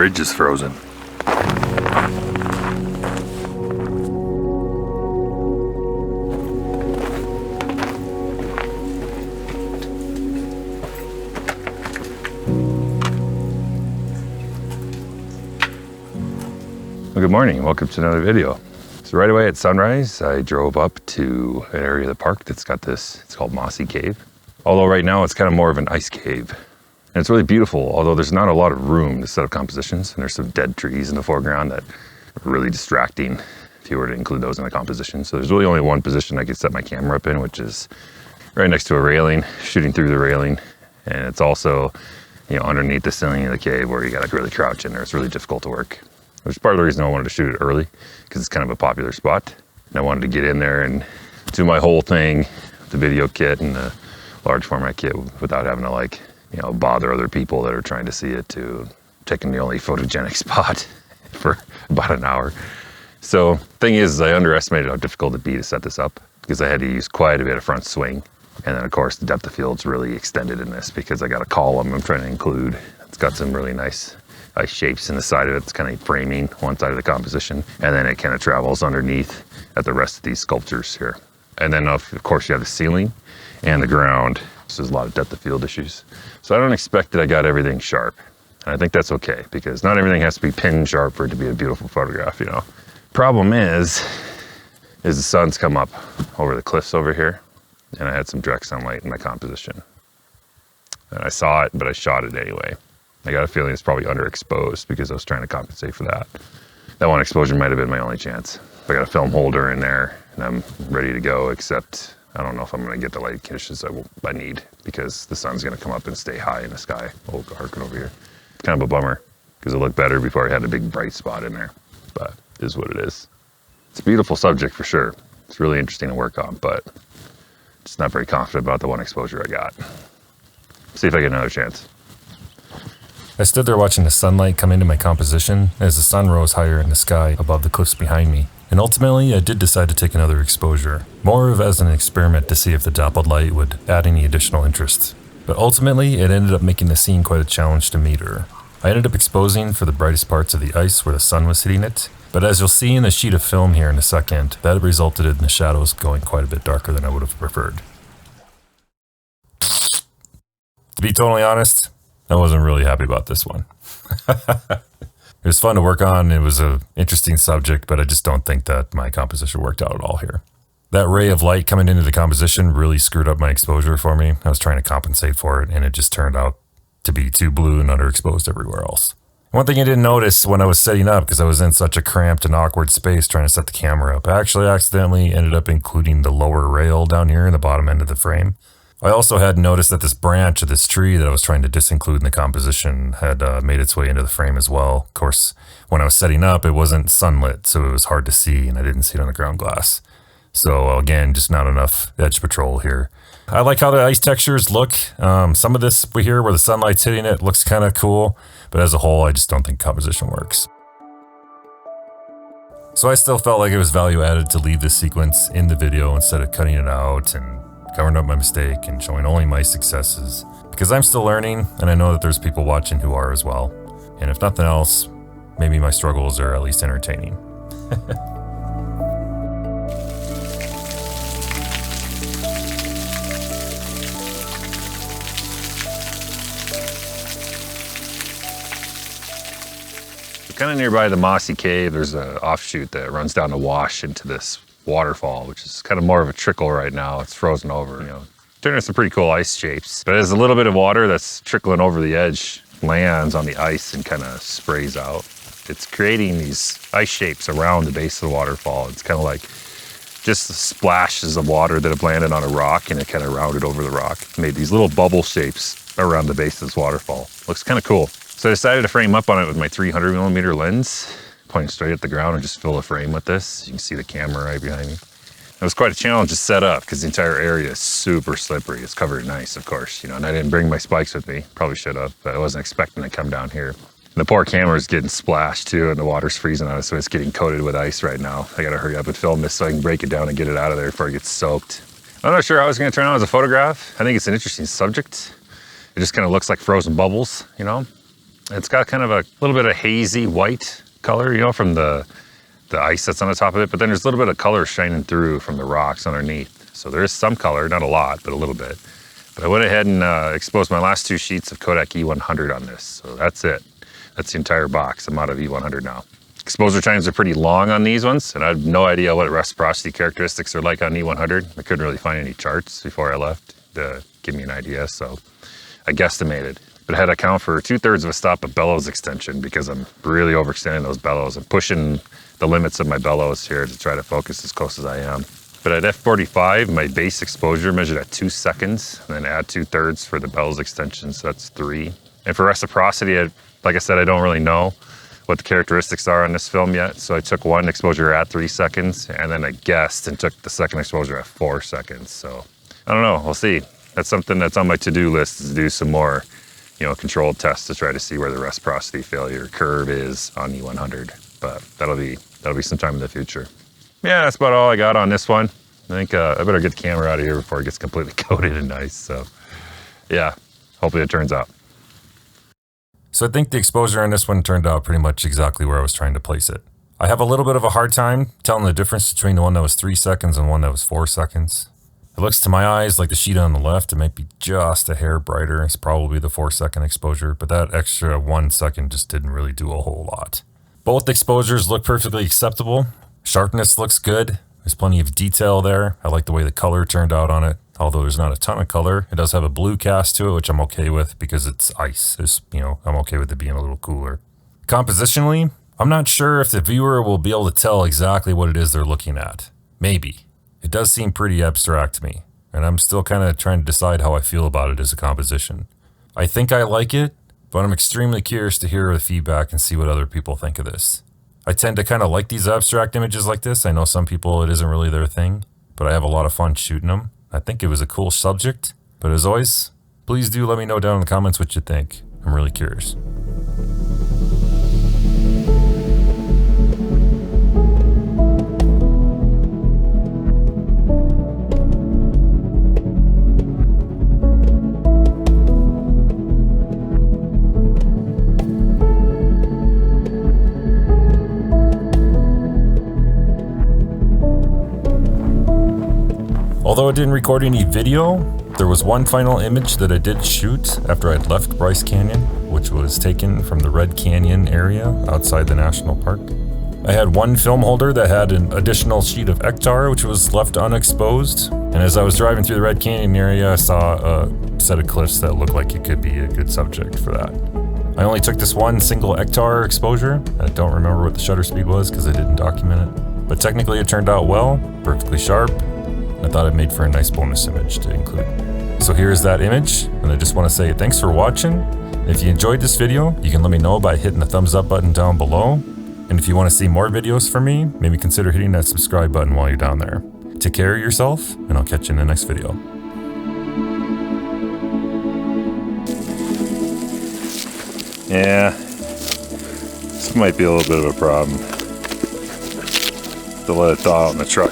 bridge is frozen. Well, good morning, welcome to another video. So right away at sunrise, I drove up to an area of the park that's got this, it's called Mossy Cave. Although right now it's kind of more of an ice cave. And it's really beautiful, although there's not a lot of room to set up compositions, and there's some dead trees in the foreground that are really distracting if you were to include those in the composition. So there's really only one position I could set my camera up in, which is right next to a railing, shooting through the railing. And it's also, you know, underneath the ceiling of the cave where you gotta really crouch in there. It's really difficult to work. Which is part of the reason I wanted to shoot it early, because it's kind of a popular spot. And I wanted to get in there and do my whole thing, the video kit and the large format kit, without having to, like, you know, bother other people that are trying to see it, to taking the only photogenic spot for about an hour. So thing is, I underestimated how difficult it'd be to set this up, because I had to use quite a bit of front swing. And then of course the depth of field's really extended in this, because I got a column I'm trying to include. It's got some really nice ice shapes in the side of it. It's kind of framing one side of the composition, and then it kind of travels underneath at the rest of these sculptures here. And then of course you have the ceiling and the ground. So there's a lot of depth of field issues. So I don't expect that I got everything sharp. And I think that's okay, because not everything has to be pin sharp for it to be a beautiful photograph, you know. Problem is the sun's come up over the cliffs over here, and I had some direct sunlight in my composition. And I saw it, but I shot it anyway. I got a feeling it's probably underexposed, because I was trying to compensate for that. That one exposure might have been my only chance. I got a film holder in there and I'm ready to go, except I don't know if I'm gonna get the light conditions I need, because the sun's gonna come up and stay high in the sky. Oh, harken over here. It's kind of a bummer, because it looked better before I had a big bright spot in there, but it is what it is. It's a beautiful subject for sure. It's really interesting to work on, but just not very confident about the one exposure I got. See if I get another chance. I stood there watching the sunlight come into my composition as the sun rose higher in the sky above the cliffs behind me. And ultimately, I did decide to take another exposure, more of as an experiment to see if the dappled light would add any additional interest. But ultimately, it ended up making the scene quite a challenge to meter. I ended up exposing for the brightest parts of the ice where the sun was hitting it, but as you'll see in the sheet of film here in a second, that resulted in the shadows going quite a bit darker than I would have preferred. To be totally honest, I wasn't really happy about this one. It was fun to work on, it was an interesting subject, but I just don't think that my composition worked out at all here. That ray of light coming into the composition really screwed up my exposure for me. I was trying to compensate for it, and it just turned out to be too blue and underexposed everywhere else. One thing I didn't notice when I was setting up, because I was in such a cramped and awkward space trying to set the camera up, I actually accidentally ended up including the lower rail down here in the bottom end of the frame. I also had noticed that this branch of this tree that I was trying to disinclude in the composition had made its way into the frame as well. Of course, when I was setting up, it wasn't sunlit, so it was hard to see, and I didn't see it on the ground glass. So again, just not enough edge patrol here. I like how the ice textures look. Some of this here where the sunlight's hitting it looks kind of cool, but as a whole, I just don't think composition works. So I still felt like it was value added to leave this sequence in the video instead of cutting it out and covering up my mistake and showing only my successes, because I'm still learning, and I know that there's people watching who are as well. And if nothing else, maybe my struggles are at least entertaining. Kind of nearby the Mossy Cave, there's an offshoot that runs down the wash into this waterfall, which is kind of more of a trickle right now. It's frozen over, you know. Turning some pretty cool ice shapes. But there's a little bit of water that's trickling over the edge, lands on the ice and kind of sprays out. It's creating these ice shapes around the base of the waterfall. It's kind of like just the splashes of water that have landed on a rock, and it kind of rounded over the rock. Made these little bubble shapes around the base of this waterfall. Looks kind of cool. So I decided to frame up on it with my 300mm lens, pointing straight at the ground, and just fill the frame with this. You can see the camera right behind me. It was quite a challenge to set up, because the entire area is super slippery. It's covered in ice, of course, you know, and I didn't bring my spikes with me. Probably should have, but I wasn't expecting to come down here. And the poor camera's getting splashed too, and the water's freezing on it, so it's getting coated with ice right now. I gotta hurry up and film this so I can break it down and get it out of there before it gets soaked. I'm not sure how it's gonna turn out as a photograph. I think it's an interesting subject. It just kind of looks like frozen bubbles, you know? It's got kind of a little bit of hazy white color, you know, from the ice that's on the top of it, but then there's a little bit of color shining through from the rocks underneath. So there is some color, not a lot, but a little bit. But I went ahead and exposed my last 2 sheets of Kodak E100 on this. So that's it. That's the entire box. I'm out of E100 now. Exposure times are pretty long on these ones, and I have no idea what reciprocity characteristics are like on E100. I couldn't really find any charts before I left to give me an idea, so I guesstimated. But I had to account for 2/3 of a stop of bellows extension because I'm really overextending those bellows. I'm pushing the limits of my bellows here to try to focus as close as I am. But at f45, my base exposure measured at 2 seconds, and then add 2/3 for the bellows extension, so that's 3. And for reciprocity, like I said, I don't really know what the characteristics are on this film yet. So I took one exposure at 3 seconds, and then I guessed and took the second exposure at 4 seconds. So I don't know, we'll see. That's something that's on my to-do list, is to do some more, you know, controlled tests to try to see where the reciprocity failure curve is on E100. But that'll be sometime in the future. Yeah, that's about all I got on this one. I think I better get the camera out of here before it gets completely coated and nice. So yeah, hopefully it turns out. So I think the exposure on this one turned out pretty much exactly where I was trying to place it. I have a little bit of a hard time telling the difference between the one that was 3 seconds and one that was 4 seconds. It looks to my eyes like the sheet on the left, it might be just a hair brighter. It's probably the 4-second exposure, but that extra 1 second just didn't really do a whole lot. Both exposures look perfectly acceptable. Sharpness looks good. There's plenty of detail there. I like the way the color turned out on it. Although there's not a ton of color, it does have a blue cast to it, which I'm okay with because it's ice. I'm okay with it being a little cooler. Compositionally, I'm not sure if the viewer will be able to tell exactly what it is they're looking at. Maybe. It does seem pretty abstract to me, and I'm still kind of trying to decide how I feel about it as a composition. I think I like it, but I'm extremely curious to hear the feedback and see what other people think of this. I tend to kind of like these abstract images like this. I know some people it isn't really their thing, but I have a lot of fun shooting them. I think it was a cool subject, but as always, please do let me know down in the comments what you think. I'm really curious. Although I didn't record any video, there was one final image that I did shoot after I'd left Bryce Canyon, which was taken from the Red Canyon area outside the national park. I had one film holder that had an additional sheet of Ektar, which was left unexposed. And as I was driving through the Red Canyon area, I saw a set of cliffs that looked like it could be a good subject for that. I only took this one single Ektar exposure. I don't remember what the shutter speed was because I didn't document it. But technically it turned out well, perfectly sharp. I thought it made for a nice bonus image to include. So here's that image, and I just want to say thanks for watching. If you enjoyed this video, you can let me know by hitting the thumbs up button down below. And if you want to see more videos from me, maybe consider hitting that subscribe button while you're down there. Take care of yourself, and I'll catch you in the next video. Yeah, this might be a little bit of a problem to let it thaw out in the truck.